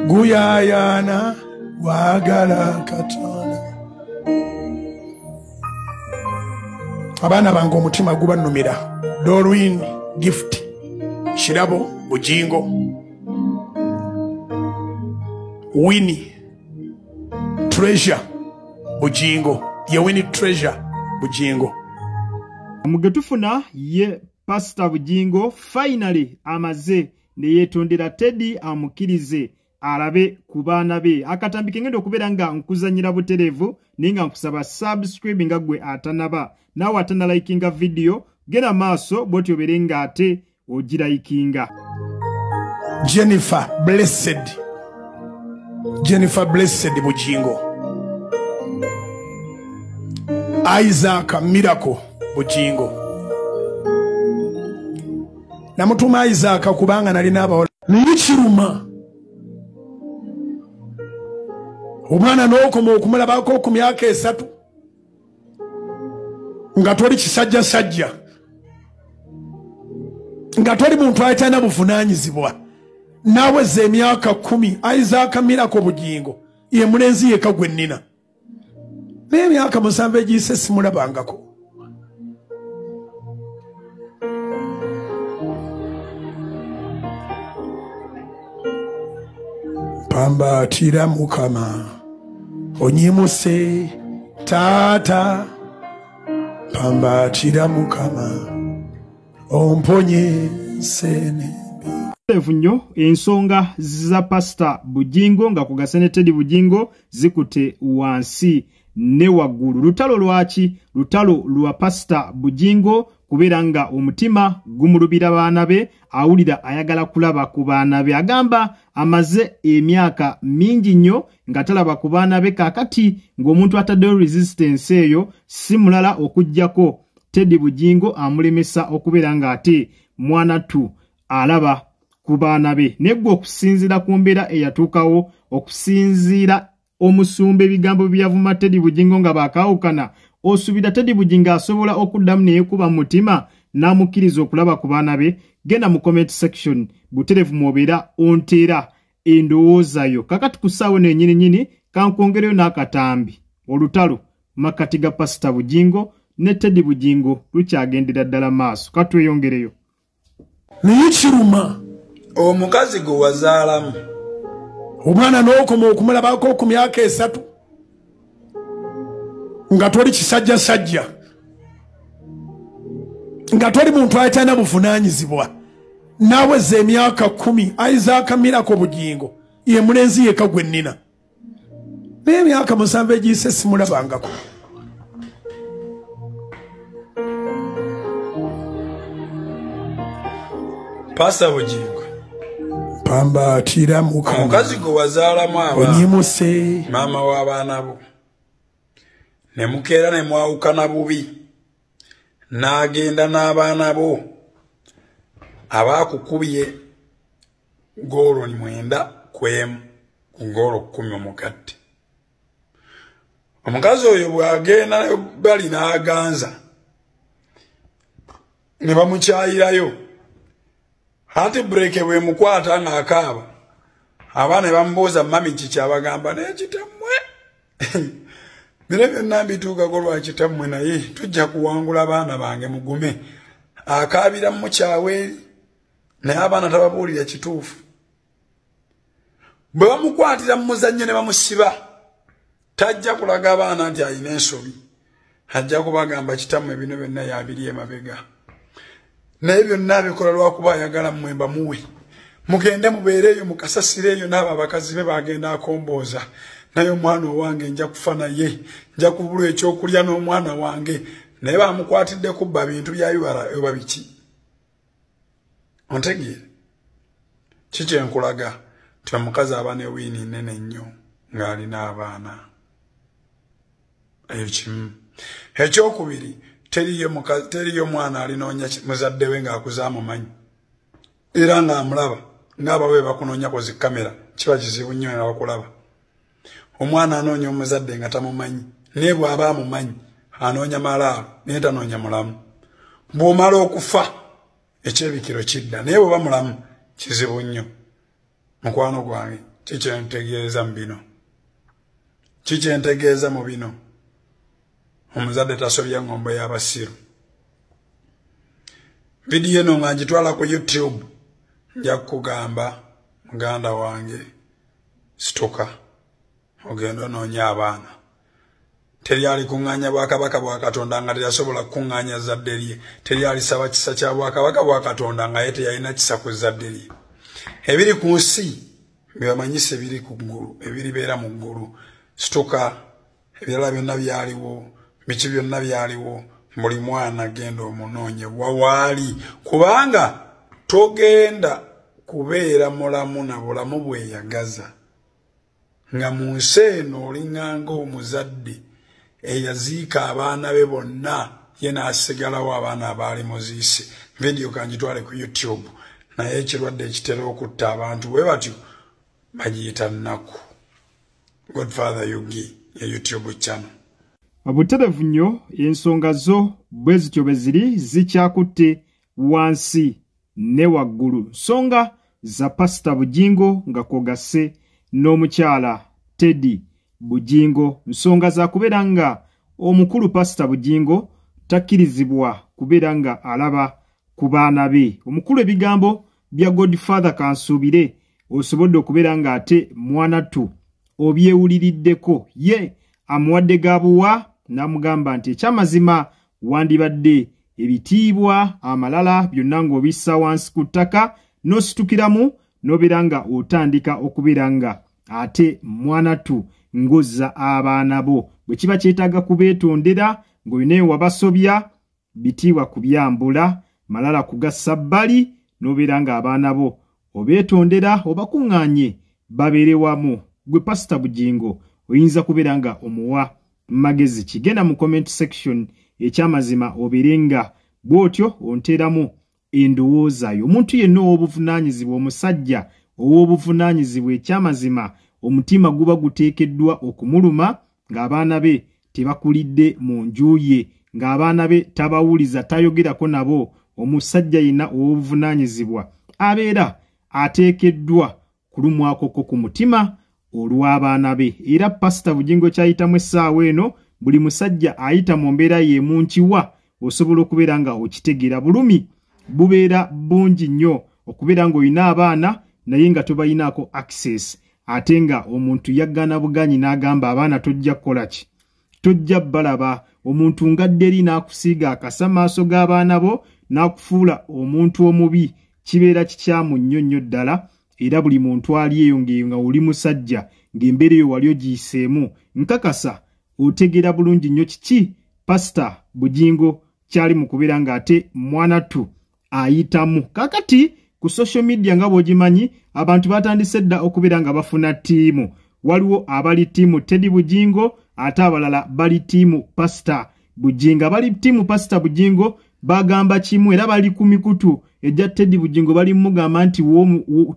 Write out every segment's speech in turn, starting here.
Guyayana wagala Katonda. Abana bange omutima gubanumira. Dorwin Gift Shirabo Bujingo Winnie Treasure Bujingo ye Winnie Treasure Bujingo. Mugetufuna ye Pastor Bujingo finally amaze ne yetondera Teddy amukirize alabe ku baana be. Akatambi kengendo okubeera nga nkuzanyira buterevu ninga nkusaba subscribe nga gwe atanaba nawe atana likinga video gena maaso boti oberenga ate ogiraikinga. Jennifer Blessed Bujingo. Isaac Miracle Bujingo. Namutuma Isaac kubanga nali naba niyikiruma. Omwana n'okoma okumulabako ku myaka 3 nga toli kisajja nga toli muntu ayitana buvunaanyizibwa nawe ze emyaka 10 Isaac Miracle Bujingo ye mulenzi yeka gwe nnina n'emyaka 7 egiyise simulabangako. Pambatira Mukama onyimuse tata, pambatira Mukama omponye sene. Evunyo ensonga za Pastor Bujingo nga kugasene Teddy Bujingo zikute wansi ne waggulu. Lutalo lwaki? Lutalo lwa Pastor Bujingo kubeera nga omutima gumulubira baana be, awulira ayagala kulaba ku baana be. Agamba amaze emyaka mingi nnyo nga talaba ku baana be, kakati ng'omuntu ataddeyo resistance eyo si mulala okujjako Teddy Bujingo amulemesa okubeera nga ate mwana tu alaba ku baana be. Negwe okusinziira ku mbeera eyatuukawo, okusinziira omusumba ebigambo byavuma Teddy Bujingo nga bakawukana, osubira Teddy Bujingo asobola okuddamu neyekuba mutima n'amukkiriza okulaba ku baana be? Genda mu comment section buterevu mwobeera onteera endowoozayo. Kakati ku ssaawa n'ennyini kankwongereyo n'akatambi. Olutalo makati ga Pastor Bujingo ne Teddy Bujingo lukyagendera ddala maaso. Katweyongereyo. Niyikiruma omukazi gwe wazaalamu omwana n'okoma okumulabako ku myaka 3 nga toli kisajja nga toli muntu ayitana buvunaanyizibwa nawe ze emyaka 10 Isaac Miracle Bujingo ye mulenzi yeka gwe nnina n'emyaka 7 egiyise simulabangako. Pastor Bujingo pambatira Mukama omukazi gwe wazaalamu onyimuse maama w'abaana bo ne mukeera ne mwawukana bubi n'agenda n'abaana bo abaakukubye goolo 9 kwemu ku goolo 10 omugatte. Omukazi oyo bw'agenda bali n'aganza ne bamukyayirayo, ate break bwe mukwata ng'akaaba, abaana ne bamubuuza mami kiki, abagamba n'ekitammwe bino byonna mbituukako lwa kitammwe, naye tujja kuwangula abaana bange mugume. Akaabira mukyawe eri naye abaana tababuulira kituufu. Bwe bamukwatira mu muzannyo ne bamusiba, tajja kulaga abaana nti alina ensobi, ajja kubagamba kitammwe bino byonna yabiri emabega. Naye byonna bikola lwakuba ayagala mmwemba muwe, mugende mubeereeyo mukasasireeyo n'abo abakazi be bagenda akombooza. Naye omwana owange nja kufa naye, nja kubulwa ekyokulya n'omwana wange. Naye bamukwatidde kubba bintu bya oba biki? Ontegeere kiki enkulaga nti omukazi aba ne wiini nnene nnyo ng'alina abaana. Eyo kimu. Ekyokubiri, teriyo mwana alinoonya muzadde we ng'akuza amumanyi era ng'amulaba ng'abawe bakunoonyako zi kamera, kiba kizibu nnyo n'abakulaba. Omwana anoonya omuzadde nga tamumanyi, naye bw'aba amumanyi anoonya malaalo naye tanoonya mulamu. Bw'omala okufa ekyebikiro kidda, naye bw'oba mulamu kizibu nnyo. mukwano gwange kikyentegeeza mu bino omuzadde tasobya ngombe y'abasiru vidiyo eno nga ngitwala ku YouTube nja kugamba muganda wange situka ogenda onoonya abaana teri ali kuŋŋaanya bwakabaka bwa Katonda nga teyasobola kuŋŋaanya zadde lye teri alisaba kisa kya bwakabaka bwa Katonda nga ye teyalina kisa ku zadde lye ebiri ku nsi byamanyise ebiri ku ggulu ebiribeera mu ggulu situka ebirala byonna byaliwo biki byonna byaliwo buli mwana genda omunoonye wawaali kubanga togenda kubeera mulamu na bulamu bweyagaza nga mu nsi eno olinganga omuzadde eyaziika abaana be bonna ye n'asigalawo abaana abaali muziise vidiyo kangitwale ku YouTube naye ekirwadde ekitera okutta abantu bwe batyo bagiyita nnaku Godfather Yugi ya YouTube channel. Abuterevu nnyo ensonga zo bwe zityo bwe ziri zikyakutte wansi ne waggulu. Nsonga za Pastor Bugingo nga kwogase n'omukyala Teddy Bugingo. Nsonga za kubeera nga omukulu Pastor Bugingo takkirizibwa kubeera nga alaba ku baana be. Omukulu ebigambo bya Godfather kansuubire osobodde okubeera nga ate mwanattu obyewuliriddeko ye amuwadde gabuwa n'amugamba nti ekyamazima wandibadde ebitiibwa amalala byonna ng'obissa wansi ku ttaka n'ositukiramu n'obeera nga otandika okubeera nga ate mwanattu ng'ozza abaana bo bwe kiba kyetaaga kubeetondera ng'olina wabasobya bitiibwa kubyambula malala kugassa bbali n'obeera nga abaana bo obeetondera obakuŋŋaanye babeere wamu. Gwe Pastor Bugingo oyinza kubeera nga omuwa magezi kigenda mu comment section ekyamazima obeere nga bw'otyo onteeramu endowooza yo. Omuntu yenna ow'obuvunaanyizibwa, omusajja ow'obuvunaanyizibwa, ekyamazima omutima guba guteekeddwa okumuluma ng'abaana be tebakulidde mu nju ye, ng'abaana be tabawuliza, tayogerako nabo. Omusajja yenna ow'obuvunaanyizibwa abeera ateekeddwa kulumwakoko ku mutima olw'abaana be. Era Pastor Bugingo kyayitamu essaawa eno, buli musajja ayita mu mbeera y'emu nkiwa osobola okubeera nga okitegeera. Bulumi bubeera bungi nnyo okubeera ng'olina abaana naye nga tobayinaako access, ate nga omuntu yaggana buganyi n'agamba abaana tojja kukola ki, tojja balaba. Omuntu ngadde eri n'akusiiga akasa maaso g'abaana bo n'akufuula omuntu omubi, kibeera kikyamu nnyo nnyo ddala. Era buli muntu ali eyo nga oli musajja ng'embeera eyo wali ogiyiseemu, nkakasa otegeera bulungi nnyo kiki Pastor Bugingo kyali mu kubeera ng'ate mwanattu ayitamu. Kakati ku social media nga bw'ogimanyi abantu batandise dda okubeera nga bafuna ttiimu. Waliwo abali ttiimu Teddy Bugingo ate abalala bali ttiimu Pastor Bugingo. Abali ttiimu Pastor Bugingo bagamba kimu era bali ku mikutu ejja Teddy Bugingo bali mugamba nti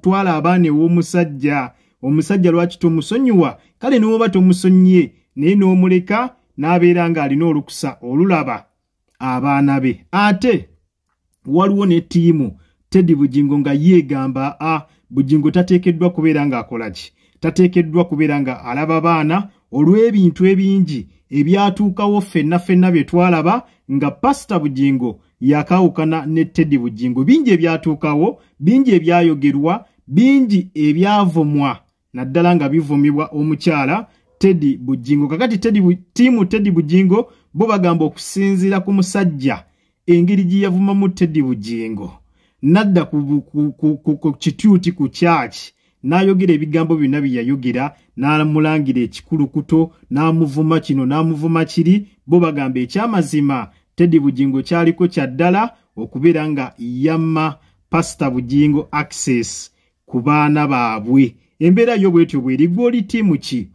twala abaana ew'omusajja. Omusajja lwaki tomusonyiwa? Kale n'oba tomusonyiye naye n'omuleka n'abeera ng'alina olukusa olulaba abaana be. Ate waliwo ne ttiimu Teddy Bugingo nga yeegamba Bugingo tateekeddwa kubeera ng'akola ki, tateekeddwa kubeera nga alaba baana olw'ebintu ebingi ebyatuukawo ffenna bye twalaba nga Pastor Bugingo yakawukana ne Teddy Bugingo. Bingi ebyatuukawo, bingi ebyayogerwa, bingi ebyavumwa, naddala nga bivumibwa omukyala Teddy Bugingo. Kakati ttiimu Teddy Bugingo bo bagamba okusinziira ku musajja engeri gye yavumamu Teddy Bugingo, nadda ku kituuti ku kyaki n'ayogera ebigambo byonna bye yayogera, n'amulangira ekikulukuto, n'amuvuma kino n'amuvuma kiri. Bo bagamba ekyamazima Teddy Bugingo kyaliko kya ddala okubeera nga yamma Pastor Bugingo access ku baana baabwe. Embeera yo bwetyo bweri. Gwe oli ttiimu ki?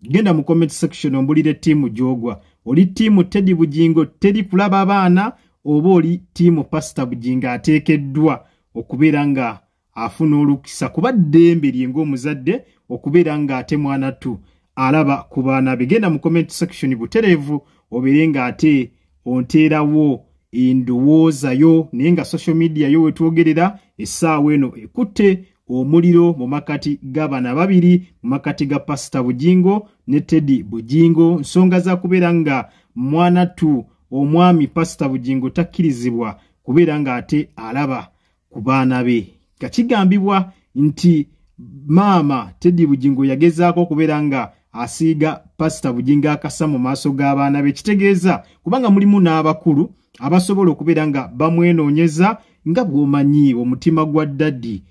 Genda mu comment section ombulire ttiimu gy'ogwa. Oli ttiimu Teddy Bugingo teri kulaba baana, oba oli ttiimu Pastor Bugingo ateekeddwa okubeera nga afuna olukisa kuba ddembe lye ng'omuzadde okubeera nga ate mwanattu alaba ku baana be. Genda mu comment section butereevu obeere nga ate onteerawo endowooza yo, naye nga social media yo wetwogerera essaawa eno ekutte omuliro mu makati g'abaana babiri mu makati ga Pastor Bugingo ne Teddy Bugingo. Nsonga za kubeera nga mwana tu omwami Pastor Bugingo takkirizibwa kubeera nga ate alaba ku baana be. Kachigambibwa nti maama Teddy Bugingo yagezaako kubeera nga asiiga Pastor Bugingo akasa mu maaso g'abaana be. Kitegeeza kubanga mulimu n'abakulu abasobola okubeera nga bamwenoonyeza nga bw'omanyi omutima gwa daddi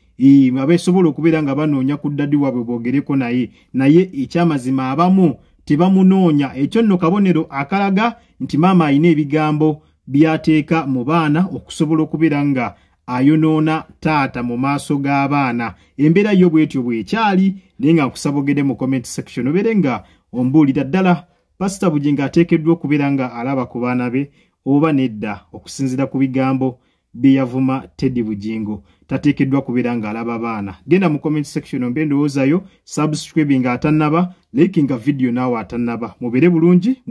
abesobola okubeera nga banoonya ku daddi waabwe boogereko naye ekyamazima abamu tebamunoonya. Ekyo nno kabonero akalaga nti maama alina ebigambo byateeka mu baana okusobola okubeera nga ayonoona taata mu maaso g'abaana. Embeera yo bwetyo bwekyali naye nga nkusabogedde mu comment section obeere nga ombuulira ddala Pastor Bugingo ateekeddwa okubeera nga alaba ku baana be oba nedda okusinziira ku bigambo bye yavuma Teddy Bugingo tateekeddwa kubeera nga alaba baana. Genda mu comment section ombe ndowoozayo, subscribe nga atannaba, like nga video naawe atannaba. Mubeere bulungi.